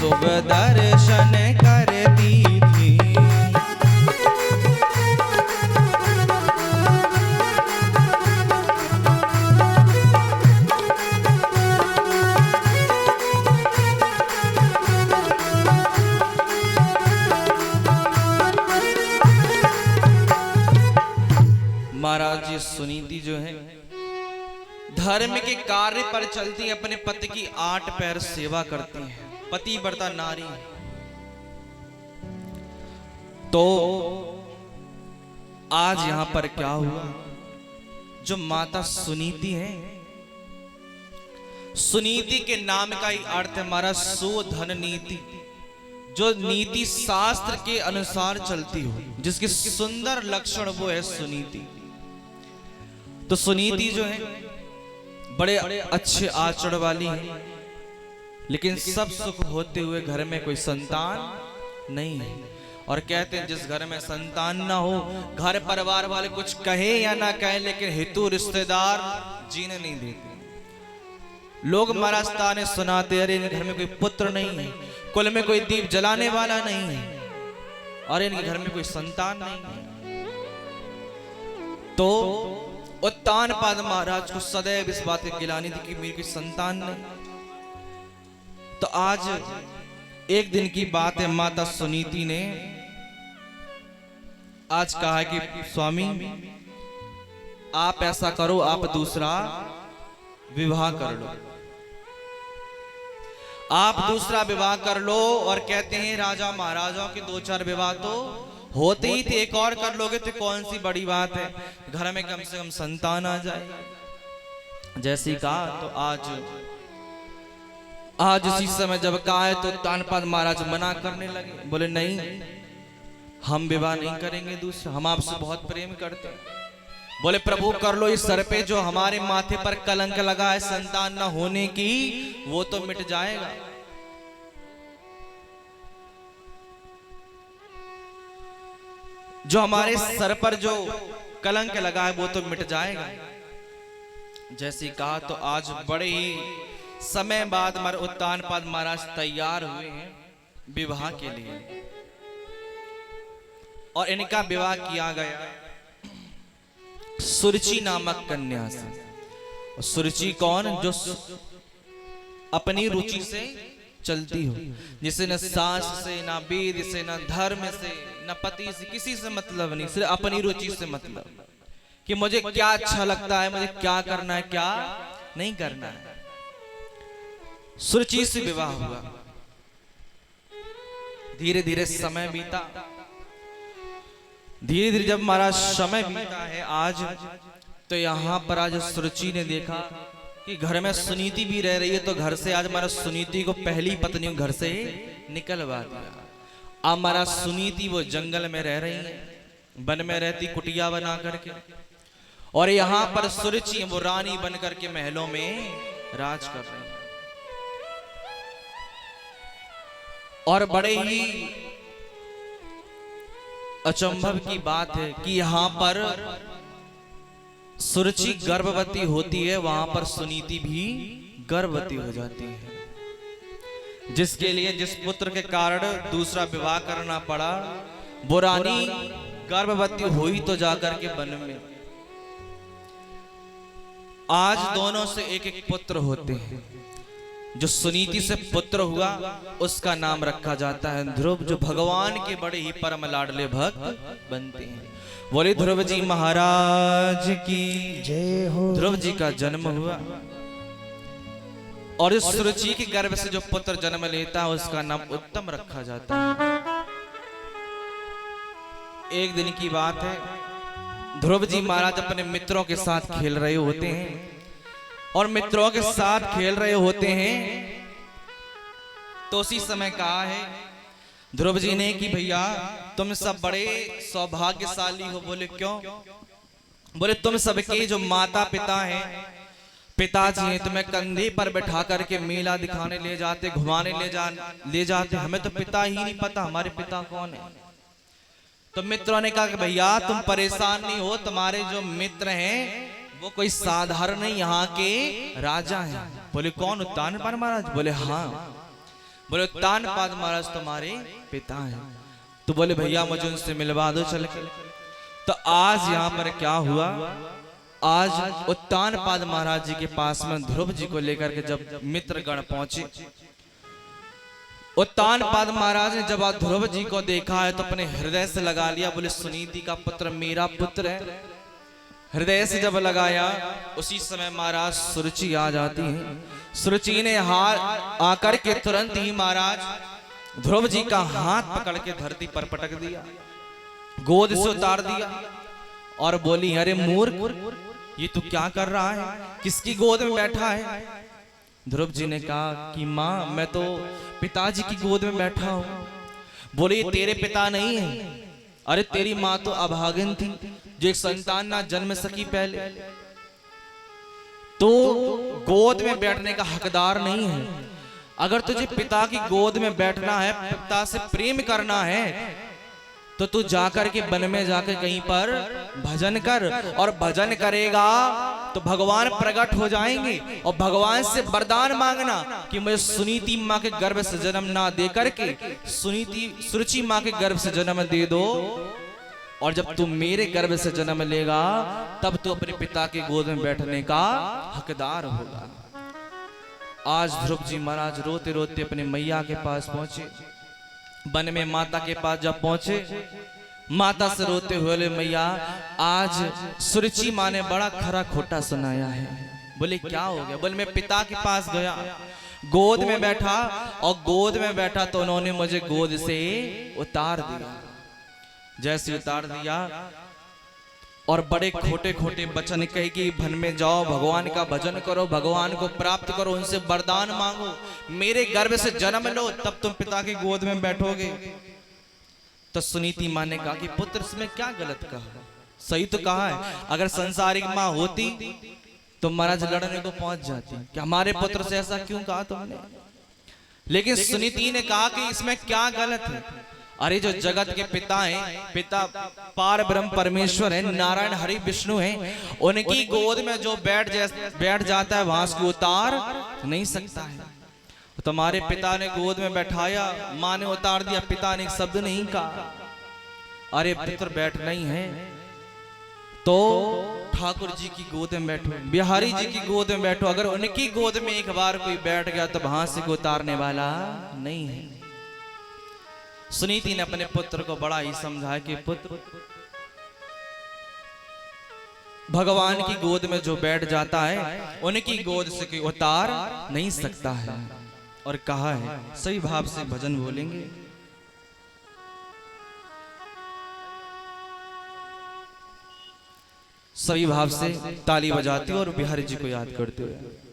शुभ दर्शन करती थी। महाराज जी सुनीति जो है धर्म के कार्य पर चलती, अपने पति की 8 पैर सेवा करती हैं, पतिव्रता नारी। तो आज यहां पर क्या हुआ, जो माता सुनीति है, सुनीति के नाम का ही अर्थ है हमारा सुधन नीति, जो नीति शास्त्र के अनुसार चलती हो, जिसके सुंदर लक्षण वो है सुनीति। तो सुनीति जो है बड़े अच्छे आचरण वाली है, लेकिन सब सुख होते हुए घर में कोई संतान नहीं है। और कहते हैं जिस घर में संतान ना हो, घर परिवार वाले कुछ कहे या ना कहे, लेकिन हितू रिश्तेदार जीने नहीं देते। लोग महाराज ताने सुनाते, अरे इनके घर में कोई पुत्र नहीं है, कुल में कोई दीप जलाने वाला नहीं है, और इनके घर में कोई संतान नहीं है। तो उत्तानपाद महाराज को सदैव इस बात की गिलानी थी कि मेरी कोई संतान नहीं। तो आज एक दिन की बात है, माता सुनीति ने आज कहा कि स्वामी आप ऐसा करो, आप दूसरा विवाह कर लो, आप दूसरा विवाह कर लो। और कहते हैं राजा महाराजाओं के 2-4 विवाह तो होते ही थे, एक और कर लोगे तो कौन सी बड़ी बात है, घर में कम से कम संतान आ जाए। जैसे कहा तो आज इसी समय जब कहा है तो तानपाद महाराज मना करने लगे, बोले नहीं हम विवाह नहीं करेंगे दूसरा, हम आपसे बहुत प्रेम करते हैं। बोले प्रभु कर लो, इस सर पे जो हमारे माथे पर कलंक लगा है संतान न होने की, वो तो मिट जाएगा। जो हमारे सर पर जो कलंक लगा है वो तो मिट जाएगा। जैसे कहा तो आज बड़े ही समय बाद हमारे उत्तानपाद महाराज तैयार हुए हैं विवाह के लिए, और इनका विवाह किया गया सुरुचि नामक कन्या से। सुरुचि कौन, जो अपनी रुचि से चलती हो, जिसे न सास से, न वेद से, न धर्म से, न पति से, किसी से मतलब नहीं, सिर्फ अपनी रुचि से मतलब कि मुझे क्या अच्छा लगता है, मुझे क्या करना है, क्या नहीं करना है। सुरुचि से विवाह हुआ। धीरे धीरे समय बीता, धीरे धीरे जब हमारा समय बीता है आज, तो यहाँ पर आज सुरुचि ने देखा कि घर में सुनीति भी रह रही है, तो घर से आज हमारा सुनीति को पहली पत्नी घर से निकलवा दिया। अब हमारा सुनीति वो जंगल में रह रही है, वन में रहती कुटिया बना करके, और यहाँ पर सुरुचि वो रानी बन करके महलों में राज कर रही है। और बड़े ही अचंभव की बात है कि यहाँ पर सुरुचि गर्भवती होती है, वहां पर सुनीति भी गर्भवती हो जाती है, जिसके लिए जिस पुत्र के कारण दूसरा विवाह करना पड़ा, वो रानी गर्भवती हुई तो जाकर के वन में। आज दोनों से एक एक पुत्र होते हैं। जो सुनीति से पुत्र हुआ उसका नाम रखा जाता है ध्रुव, जो भगवान के बड़े ही परम लाडले भक्त बनते हैं। बोले ध्रुव जी महाराज की जय हो। ध्रुव जी का जन्म हुआ, और इस सुरुचि के गर्भ से जो पुत्र जन्म लेता है उसका नाम उत्तम रखा जाता है। एक दिन की बात है, ध्रुव जी महाराज अपने मित्रों के साथ खेल रहे होते हैं, और मित्रों के साथ खेल रहे होते हैं तो उसी समय कहा है ध्रुव जी ने कि भैया तुम सब बड़े सौभाग्यशाली हो। बोले क्यों? बोले तुम सबके जो माता पिता हैं, पिताजी हैं, तुम्हें कंधे पर बैठा करके मेला दिखाने ले जाते, घुमाने ले जाते, हमें तो पिता ही नहीं पता हमारे पिता कौन है। तो मित्रों ने कहा कि भैया तुम परेशान नहीं हो, तुम्हारे जो मित्र हैं वो कोई साधारण नहीं, यहाँ के राजा हैं। बोले कौन? उत्तानपाद महाराज। बोले हाँ। बोले उत्तानपाद महाराज तुम्हारे पिता हैं। तो बोले भैया मुझे उनसे मिलवा दो चल के। तो आज यहाँ पर क्या हुआ, आज उत्तानपाद महाराज जी के पास में ध्रुव जी को लेकर के जब मित्रगण पहुंचे, उत्तानपाद महाराज ने जब ध्रुव जी को देखा है तो अपने हृदय से लगा लिया, बोले सुनीति का पुत्र मेरा पुत्र है। हृदय से जब लगाया उसी समय महाराज सुरुचि आ जाती है। सुरुचि ने हाथ आकर के तुरंत ही महाराज ध्रुव जी का हाथ पकड़ के धरती पर पटक दिया, गोद से उतार दिया और बोली अरे मूर्ख, ये तू क्या कर रहा है, किसकी गोद में बैठा है। ध्रुव जी ने कहा कि माँ मैं तो पिताजी की गोद में बैठा हूं। बोले ये तेरे पिता नहीं है, अरे तेरी माँ तो अभागिन थी जो एक संतान ना जन्म सकी पहले, तो गोद में बैठने का हकदार नहीं है। अगर तुझे पिता की गोद में बैठना है, पिता से प्रेम करना है, तो तू जाकर के वन में जाकर कहीं पर भजन कर, और भजन करेगा तो भगवान प्रकट हो जाएंगे। और भगवान से वरदान मांगना कि मुझे सुनीति माँ के गर्भ से जन्म ना दे करके सुरुचि माँ के गर्भ से जन्म दे दो, और जब तू मेरे गर्भ से जन्म लेगा तब तू अपने पिता की गोद में बैठने का हकदार होगा। आज ध्रुव जी महाराज रोते रोते अपने मैया के पास पहुंचे। वन में माता के पास जब पहुंचे, माता से रोते हुए बोले मैया आज सुरुचि माँ ने बड़ा खरा खोटा सुनाया है। बोले क्या हो गया। बोले मैं पिता के पास गया, गोद में बैठा, और गोद में बैठा तो उन्होंने मुझे गोद से उतार दिया। जैसे उतार दिया और बड़े खोटे खोटे वचन कहे कि वन में जाओ, भगवान का भजन करो, भगवान को प्राप्त करो, उनसे वरदान मांगो, मेरे गर्भ से जन्म लो, तब तुम पिता की गोद में बैठोगे। तो सुनीति माँ ने कहा कि पुत्र इसमें क्या गलत कहा, सही तो कहा है। अगर संसारिक माँ होती तो महाराज लड़ने को पहुंच जाती कि हमारे पुत्र से ऐसा क्यों कहा तुमने। लेकिन सुनीति ने कहा कि इसमें क्या गलत है। अरे जो जगत के पिता हैं, पिता पार ब्रह्म परमेश्वर है, नारायण हरि विष्णु हैं, उनकी गोद में जो बैठ जाता है वहां उसको उतार नहीं सकता है। तुम्हारे पिता ने गोद में बैठाया, माँ ने उतार दिया, पिता ने एक शब्द नहीं कहा। अरे पुत्र बैठना ही है तो ठाकुर जी की गोद में बैठो, बिहारी जी की गोद में बैठो। अगर उनकी गोद में एक बार कोई बैठ गया तो वहां से कोई उतारने वाला नहीं है। सुनीति ने अपने पुत्र को बड़ा ही समझाया कि पुत्र भगवान की गोद में जो बैठ जाता है उनकी गोद से कोई उतार नहीं सकता है। और कहा है सही भाव से भजन बोलेंगे। सही भाव से ताली बजाते और बिहारी जी को याद करते हुए